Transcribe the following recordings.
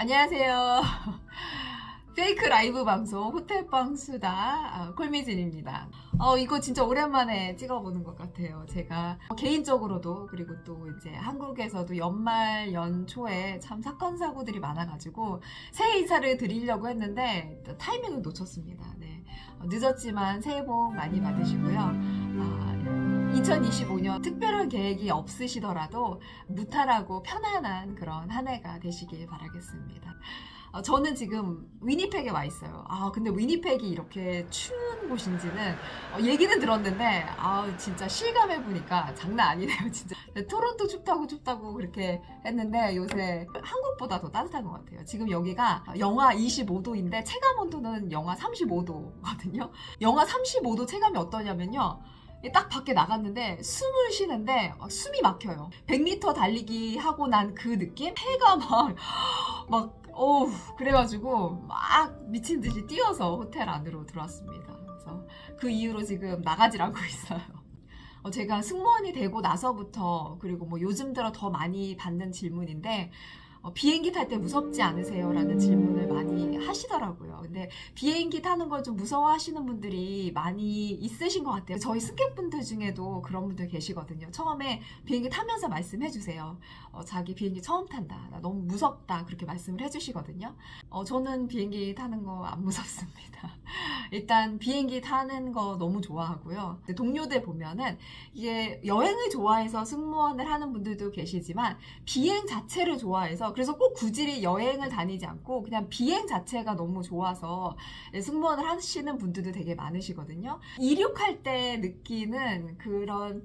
안녕하세요. 페이크 라이브 방송 호텔방 수다 콜미진입니다. 이거 진짜 오랜만에 찍어보는 것 같아요. 제가 개인적으로도 그리고 또 이제 한국에서도 연말 연초에 참 사건 사고들이 많아가지고 새해 인사를 드리려고 했는데 타이밍을 놓쳤습니다. 네. 늦었지만 새해 복 많이 받으시고요. 2025년 특별한 계획이 없으시더라도 무탈하고 편안한 그런 한 해가 되시길 바라겠습니다. 저는 지금 위니펙에 와 있어요. 근데 위니펙이 이렇게 추운 곳인지는 얘기는 들었는데 진짜 실감해 보니까 장난 아니네요, 진짜. 토론토 춥다고 그렇게 했는데 요새 한국보다 더 따뜻한 것 같아요. 지금 여기가 영하 25도인데 체감 온도는 영하 35도거든요. 영하 35도 체감이 어떠냐면요. 딱 밖에 나갔는데 숨을 쉬는데 숨이 막혀요. 100m 달리기 하고 난 그 느낌? 해가 그래가지고 막 미친 듯이 뛰어서 호텔 안으로 들어왔습니다. 그래서 그 이후로 지금 나가질 않고 있어요. 제가 승무원이 되고 나서부터 그리고 뭐 요즘 들어 더 많이 받는 질문인데 비행기 탈 때 무섭지 않으세요? 라는 질문을 많이 하시더라고요. 근데 비행기 타는 걸 좀 무서워하시는 분들이 많이 있으신 것 같아요. 저희 승객분들 중에도 그런 분들 계시거든요. 처음에 비행기 타면서 말씀해 주세요. 자기 비행기 처음 탄다. 나 너무 무섭다. 그렇게 말씀을 해주시거든요. 저는 비행기 타는 거 안 무섭습니다. 일단 비행기 타는 거 너무 좋아하고요. 동료들 보면은 이게 여행을 좋아해서 승무원을 하는 분들도 계시지만 비행 자체를 좋아해서 그래서 꼭 굳이 여행을 다니지 않고 그냥 비행 자체가 너무 좋아서 승무원을 하시는 분들도 되게 많으시거든요. 이륙할 때 느끼는 그런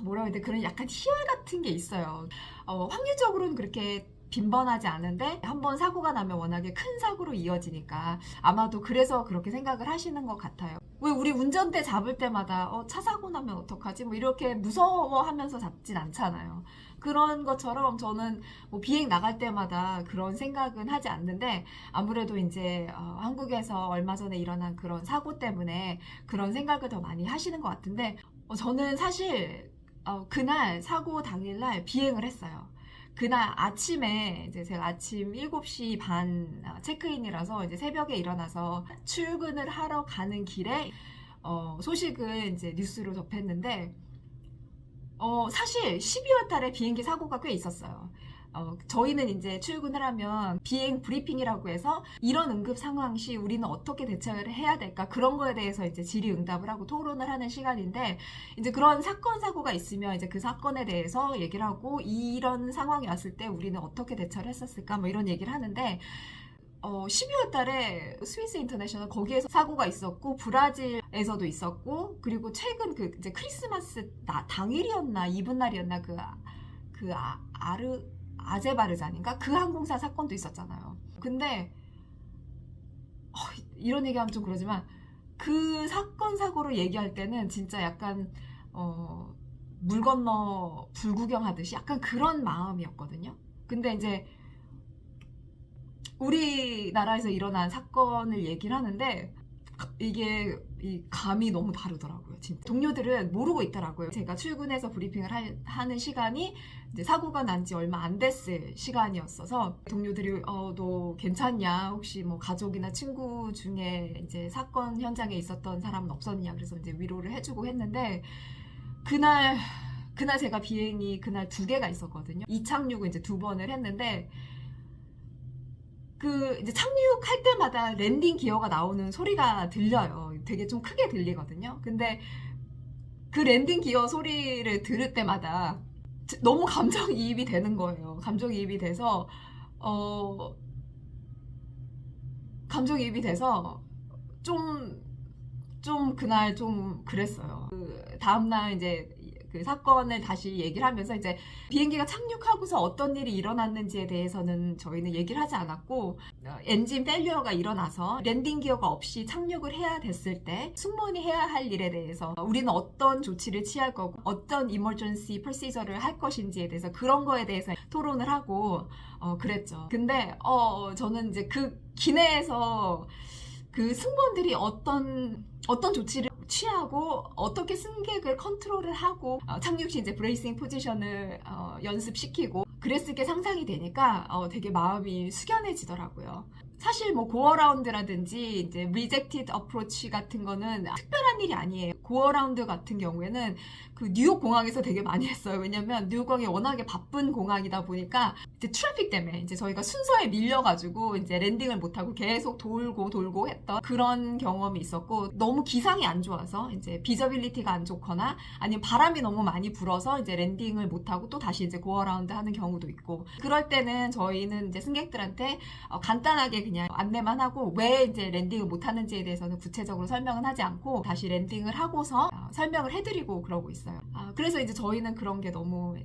뭐라고 해야 돼? 그런 약간 희열 같은 게 있어요. 확률적으로는 그렇게 빈번하지 않은데 한번 사고가 나면 워낙에 큰 사고로 이어지니까 아마도 그래서 그렇게 생각을 하시는 것 같아요. 왜 우리 운전대 잡을 때마다 차 사고 나면 어떡하지? 뭐 이렇게 무서워하면서 잡진 않잖아요. 그런 것처럼 저는 뭐 비행 나갈 때마다 그런 생각은 하지 않는데 아무래도 이제 한국에서 얼마 전에 일어난 그런 사고 때문에 그런 생각을 더 많이 하시는 것 같은데 저는 사실 그날 사고 당일날 비행을 했어요. 그날 아침에 이제 제가 아침 7시 반 체크인이라서 이제 새벽에 일어나서 출근을 하러 가는 길에 소식을 이제 뉴스로 접했는데 사실 12월 달에 비행기 사고가 꽤 있었어요. 저희는 이제 출근을 하면 비행 브리핑이라고 해서 이런 응급 상황 시 우리는 어떻게 대처를 해야 될까 그런 거에 대해서 이제 질의응답을 하고 토론을 하는 시간인데 이제 그런 사건 사고가 있으면 이제 그 사건에 대해서 얘기를 하고 이런 상황이 왔을 때 우리는 어떻게 대처를 했었을까 뭐 이런 얘기를 하는데 12월 달에 스위스 인터내셔널 거기에서 사고가 있었고 브라질에서도 있었고 그리고 최근 그 이제 크리스마스 당일이었나 이브날이었나 아제바르잔인가 그 항공사 사건도 있었잖아요. 근데 이런 얘기하면 좀 그러지만 그 사건 사고를 얘기할 때는 진짜 약간 물 건너 불구경하듯이 약간 그런 마음이었거든요. 근데 이제 우리나라에서 일어난 사건을 얘기를 하는데 이게 이 감이 너무 다르더라고요. 진짜. 동료들은 모르고 있더라고요. 제가 출근해서 브리핑을 하는 시간이 이제 사고가 난 지 얼마 안 됐을 시간이었어서 동료들이 너 괜찮냐? 혹시 뭐 가족이나 친구 중에 이제 사건 현장에 있었던 사람은 없었냐? 그래서 이제 위로를 해주고 했는데 그날 제가 비행이 그날 2개가 있었거든요. 이착륙을 이제 2번을 했는데 그 이제 착륙할 때마다 랜딩 기어가 나오는 소리가 들려요. 되게 좀 크게 들리거든요. 근데 그 랜딩 기어 소리를 들을 때마다 너무 감정이입이 되는 거예요. 감정이입이 돼서 좀 그날 좀 그랬어요. 그 다음날 이제 그 사건을 다시 얘기를 하면서 이제 비행기가 착륙하고서 어떤 일이 일어났는지에 대해서는 저희는 얘기를 하지 않았고 엔진 페일리어가 일어나서 랜딩 기어가 없이 착륙을 해야 됐을 때 승무원이 해야 할 일에 대해서 우리는 어떤 조치를 취할 거고 어떤 이머전시 프로시저를 할 것인지에 대해서 그런 거에 대해서 토론을 하고 그랬죠. 근데 저는 이제 그 기내에서 그 승무원들이 어떤 조치를 취하고 어떻게 승객을 컨트롤을 하고 착륙 시 이제 브레이싱 포지션을 연습시키고 그랬을 게 상상이 되니까 되게 마음이 숙연해지더라고요. 사실 뭐 고어라운드라든지 이제 리젝티드 어프로치 같은 거는 특별한 일이 아니에요. 고어라운드 같은 경우에는 그 뉴욕 공항에서 되게 많이 했어요. 왜냐면 뉴욕 공항이 워낙에 바쁜 공항이다 보니까 이제 트래픽 때문에 이제 저희가 순서에 밀려가지고 이제 랜딩을 못하고 계속 돌고 했던 그런 경험이 있었고, 너무 기상이 안 좋아서 이제 비저빌리티가 안 좋거나 아니면 바람이 너무 많이 불어서 이제 랜딩을 못하고 또 다시 이제 고어라운드 하는 경우도 있고, 그럴 때는 저희는 이제 승객들한테 간단하게 그냥 안내만 하고 왜 이제 랜딩을 못 하는지에 대해서는 구체적으로 설명은 하지 않고 다시 랜딩을 하고서 설명을 해드리고 그러고 있어요. 그래서 이제 저희는 그런 게 너무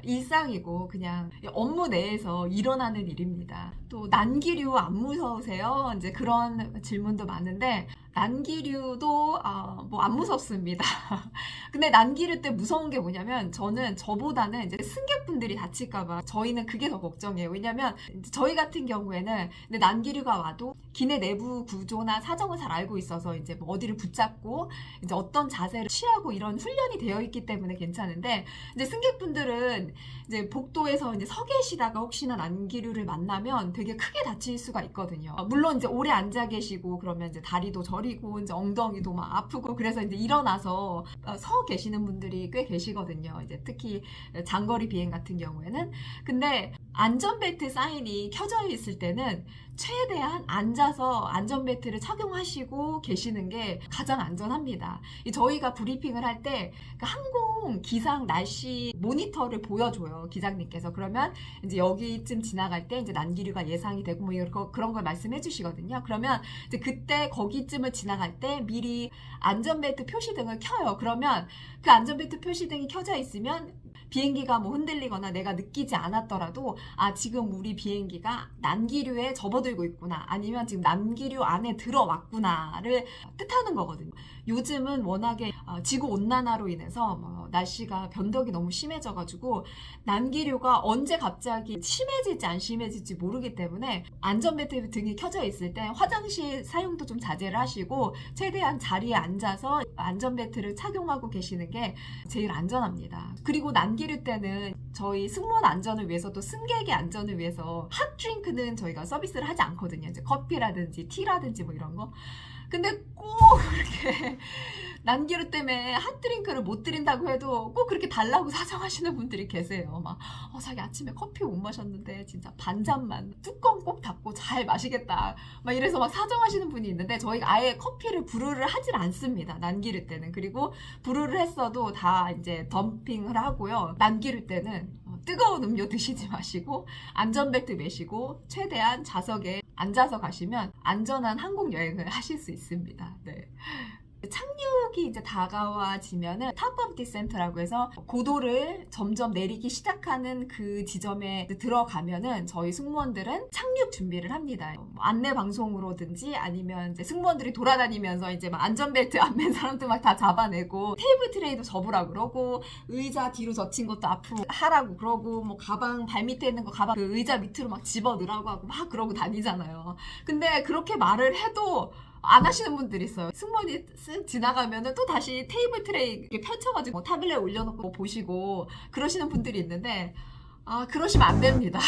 일상이고 그냥 업무 내에서 일어나는 일입니다. 또 난기류 안 무서우세요? 이제 그런 질문도 많은데, 난기류도 뭐 안 무섭습니다. 근데 난기류 때 무서운 게 뭐냐면, 저보다는 이제 승객분들이 다칠까봐 저희는 그게 더 걱정이에요. 왜냐면 저희 같은 경우에는 근데 난기류가 와도 기내 내부 구조나 사정을 잘 알고 있어서 이제 뭐 어디를 붙잡고 이제 어떤 자세를 취하고 이런 훈련이 되어 있기 때문에 괜찮은데, 이제 승객분들은 이제 복도에서 이제 서 계시다가 혹시나 난기류를 만나면 되게 크게 다칠 수가 있거든요. 물론 이제 오래 앉아 계시고 그러면 이제 다리도 저리고 이제 엉덩이도 막 아프고 그래서 이제 일어나서 서 계시는 분들이 꽤 계시거든요. 이제 특히 장거리 비행 같은 경우에는. 근데 안전벨트 사인이 켜져 있을 때는 최대한 앉아서 안전벨트를 착용하시고 계시는 게 가장 안전합니다. 저희가 브리핑을 할 때 항공 기상 날씨 모니터를 보여줘요, 기장님께서. 그러면 이제 여기쯤 지나갈 때 이제 난기류가 예상이 되고 뭐 그런 걸 말씀해 주시거든요. 그러면 이제 그때 거기쯤을 지나갈 때 미리 안전벨트 표시등을 켜요. 그러면 그 안전벨트 표시등이 켜져 있으면 비행기가 뭐 흔들리거나 내가 느끼지 않았더라도 지금 우리 비행기가 난기류에 접어들고 있구나, 아니면 지금 난기류 안에 들어왔구나를 뜻하는 거거든요. 요즘은 워낙에 지구온난화로 인해서 뭐 날씨가 변덕이 너무 심해져가지고 난기류가 언제 갑자기 심해질지 안 심해질지 모르기 때문에 안전벨트 등이 켜져 있을 때 화장실 사용도 좀 자제를 하시고 최대한 자리에 앉아서 안전벨트를 착용하고 계시는 게 제일 안전합니다. 그리고 난기류 때는 저희 승무원 안전을 위해서 또 승객의 안전을 위해서 핫드링크는 저희가 서비스를 하지 않거든요. 이제 커피라든지 티라든지 뭐 이런 거. 근데 꼭 그렇게 난기류 때문에 핫드링크를 못 드린다고 해도 꼭 그렇게 달라고 사정하시는 분들이 계세요. 막 자기 아침에 커피 못 마셨는데 진짜 반잔만 뚜껑 꼭 닫고 잘 마시겠다, 막 이래서 막 사정하시는 분이 있는데, 저희가 아예 커피를 브루를 하질 않습니다, 난기류 때는. 그리고 브루를 했어도 다 이제 덤핑을 하고요. 난기류 때는 뜨거운 음료 드시지 마시고 안전벨트 매시고 최대한 좌석에 앉아서 가시면 안전한 항공 여행을 하실 수 있습니다. 네. 착륙이 이제 다가와지면은 탑 오브 디센트라고 해서 고도를 점점 내리기 시작하는 그 지점에 들어가면은 저희 승무원들은 착륙 준비를 합니다. 안내 방송으로든지 아니면 이제 승무원들이 돌아다니면서 이제 막 안전벨트 안 맨 사람들 막 다 잡아내고 테이블 트레이도 접으라 그러고 의자 뒤로 젖힌 것도 앞으로 하라고 그러고 뭐 가방 발 밑에 있는 거 가방 그 의자 밑으로 막 집어 넣으라고 하고 막 그러고 다니잖아요. 근데 그렇게 말을 해도 안 하시는 분들이 있어요. 승무원이 쓱 지나가면은 또 다시 테이블 트레이 이렇게 펼쳐가지고 타블렛 올려놓고 보시고 그러시는 분들이 있는데, 그러시면 안 됩니다.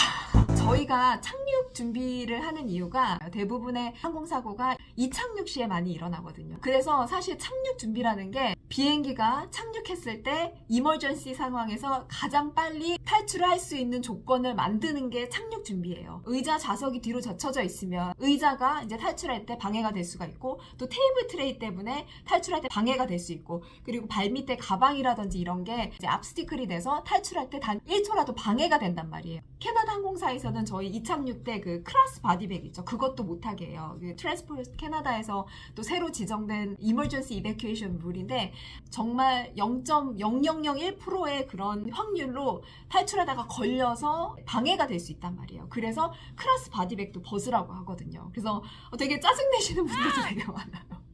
저희가 착륙 준비를 하는 이유가 대부분의 항공사고가 이착륙 시에 많이 일어나거든요. 그래서 사실 착륙 준비라는 게 비행기가 착륙했을 때 이머전시 상황에서 가장 빨리 탈출을 할 수 있는 조건을 만드는 게 착륙 준비예요. 의자 좌석이 뒤로 젖혀져 있으면 의자가 이제 탈출할 때 방해가 될 수가 있고, 또 테이블 트레이 때문에 탈출할 때 방해가 될 수 있고, 그리고 발 밑에 가방이라든지 이런 게 이제 압스티클이 돼서 탈출할 때 단 1초라도 방해가 된단 말이에요. 캐나다 항공사에서는 저희 이착륙 때 그 크로스 바디백 있죠. 그것도 못하게 해요. 그 트랜스포트 캐나다에서 또 새로 지정된 이머전시 이베큐에이션 룰인데, 정말 0.0001%의 그런 확률로 탈출하다가 걸려서 방해가 될 수 있단 말이에요. 그래서 크로스 바디백도 벗으라고 하거든요. 그래서 되게 짜증내시는 분들도 되게 많아요.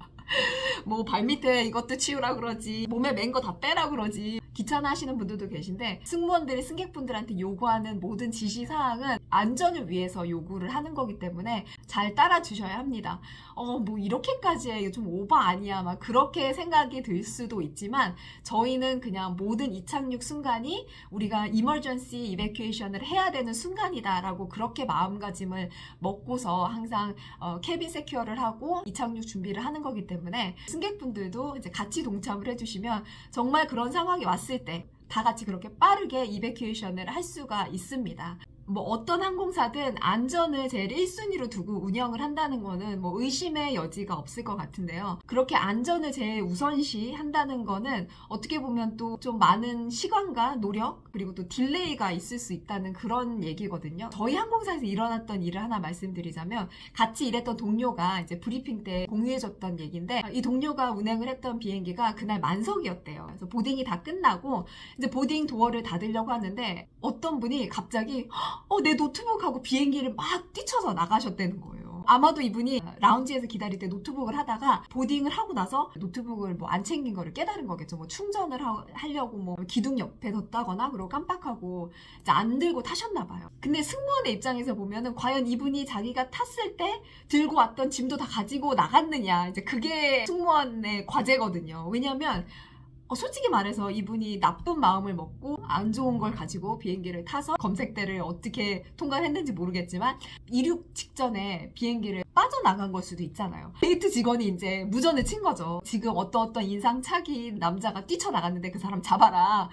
뭐 발밑에 이것도 치우라 그러지, 몸에 맨 거 다 빼라 그러지. 귀찮아 하시는 분들도 계신데 승무원들이 승객분들한테 요구하는 모든 지시사항은 안전을 위해서 요구를 하는 거기 때문에 잘 따라주셔야 합니다. 뭐 이렇게까지 해. 이거 좀 오버 아니야? 막 그렇게 생각이 들 수도 있지만 저희는 그냥 모든 이착륙 순간이 우리가 이머전시 이베큐에이션을 해야 되는 순간이다라고 그렇게 마음가짐을 먹고서 항상 캐빈 세큐어를 하고 이착륙 준비를 하는 거기 때문에 승객분들도 이제 같이 동참을 해주시면 정말 그런 상황이 왔을 때 다 같이 그렇게 빠르게 이베큐에이션을 할 수가 있습니다. 뭐 어떤 항공사든 안전을 제일 1순위로 두고 운영을 한다는 거는 뭐 의심의 여지가 없을 것 같은데요. 그렇게 안전을 제일 우선시 한다는 거는 어떻게 보면 또 좀 많은 시간과 노력 그리고 또 딜레이가 있을 수 있다는 그런 얘기거든요. 저희 항공사에서 일어났던 일을 하나 말씀드리자면 같이 일했던 동료가 이제 브리핑 때 공유해줬던 얘기인데 이 동료가 운행을 했던 비행기가 그날 만석이었대요. 그래서 보딩이 다 끝나고 이제 보딩 도어를 닫으려고 하는데 어떤 분이 갑자기 내 노트북하고 비행기를 막 뛰쳐서 나가셨다는 거예요. 아마도 이분이 라운지에서 기다릴 때 노트북을 하다가 보딩을 하고 나서 노트북을 뭐 안 챙긴 거를 깨달은 거겠죠. 뭐 충전을 하려고 뭐 기둥 옆에 뒀다거나 그리고 깜빡하고 이제 안 들고 타셨나 봐요. 근데 승무원의 입장에서 보면은 과연 이분이 자기가 탔을 때 들고 왔던 짐도 다 가지고 나갔느냐 이제 그게 승무원의 과제거든요. 왜냐면 솔직히 말해서 이분이 나쁜 마음을 먹고 안 좋은 걸 가지고 비행기를 타서 검색대를 어떻게 통과를 했는지 모르겠지만 이륙 직전에 비행기를 빠져나간 걸 수도 있잖아요. 게이트 직원이 이제 무전을 친 거죠. 지금 어떤 인상착의 남자가 뛰쳐나갔는데 그 사람 잡아라.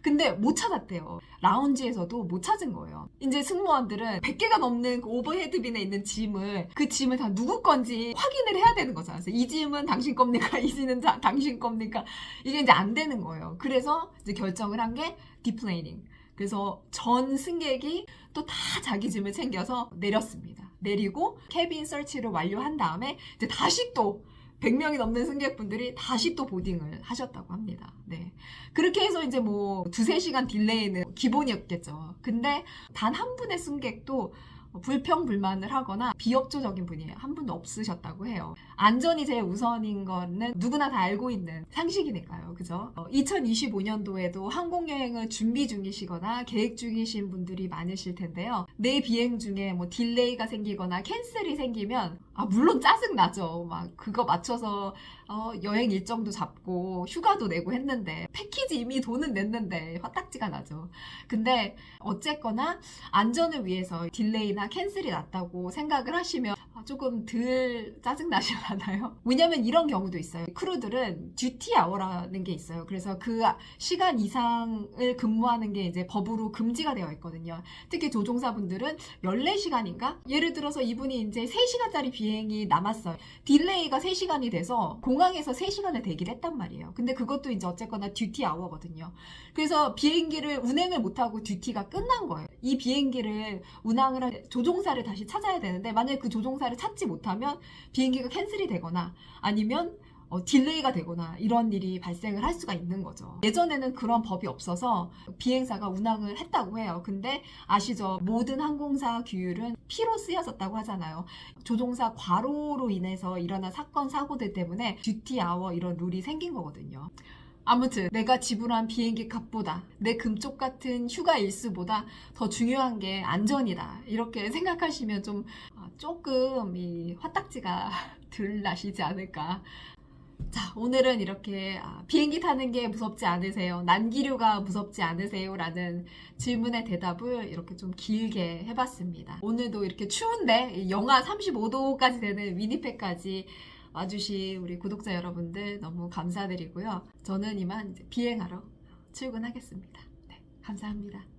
근데 못 찾았대요. 라운지에서도 못 찾은 거예요. 이제 승무원들은 100개가 넘는 그 오버헤드빈에 있는 짐을 그 짐을 다 누구 건지 확인을 해야 되는 거잖아요. 그래서 이 짐은 당신 겁니까? 이 짐은 당신 겁니까? 이게 이제 안 되는 거예요. 그래서 이제 결정을 한 게 디플레이닝. 그래서 전 승객이 또 다 자기 짐을 챙겨서 내렸습니다. 내리고 캐빈 서치를 완료한 다음에 이제 다시 또 100명이 넘는 승객분들이 다시 또 보딩을 하셨다고 합니다. 네. 그렇게 해서 이제 뭐 2-3시간 딜레이는 기본이었겠죠. 근데 단 한 분의 승객도 불평불만을 하거나 비협조적인 분이 한 분도 없으셨다고 해요. 안전이 제일 우선인 거는 누구나 다 알고 있는 상식이니까요. 그죠? 2025년도에도 항공여행을 준비 중이시거나 계획 중이신 분들이 많으실 텐데요. 내 비행 중에 뭐 딜레이가 생기거나 캔슬이 생기면 물론 짜증나죠. 막 그거 맞춰서 여행 일정도 잡고 휴가도 내고 했는데 패키지 이미 돈은 냈는데 화딱지가 나죠. 근데 어쨌거나 안전을 위해서 딜레이나 캔슬이 났다고 생각을 하시면 조금 덜 짜증나시려나요? 왜냐면 이런 경우도 있어요. 크루들은 듀티 아워라는 게 있어요. 그래서 그 시간 이상을 근무하는 게 이제 법으로 금지가 되어 있거든요. 특히 조종사분들은 14시간인가? 예를 들어서 이분이 이제 3시간짜리 비행이 남았어요. 딜레이가 3시간이 돼서 공항에서 3시간을 대기를 했단 말이에요. 근데 그것도 이제 어쨌거나 듀티 아워거든요. 그래서 비행기를 운행을 못하고 듀티가 끝난 거예요. 이 비행기를 운항을 할 조종사를 다시 찾아야 되는데 만약에 그 조종사를 찾지 못하면 비행기가 캔슬이 되거나 아니면 딜레이가 되거나 이런 일이 발생을 할 수가 있는 거죠. 예전에는 그런 법이 없어서 비행사가 운항을 했다고 해요. 근데 아시죠? 모든 항공사 규율은 피로 쓰여졌다고 하잖아요. 조종사 과로로 인해서 일어난 사건, 사고들 때문에 듀티 아워 이런 룰이 생긴 거거든요. 아무튼 내가 지불한 비행기 값보다 내 금쪽 같은 휴가 일수보다 더 중요한 게 안전이다. 이렇게 생각하시면 좀 조금 이 화딱지가 덜 나시지 않을까. 자, 오늘은 이렇게 비행기 타는 게 무섭지 않으세요? 난기류가 무섭지 않으세요? 라는 질문의 대답을 이렇게 좀 길게 해봤습니다. 오늘도 이렇게 추운데 영하 35도까지 되는 위니펙까지 와주신 우리 구독자 여러분들 너무 감사드리고요. 저는 이만 이제 비행하러 출근하겠습니다. 네, 감사합니다.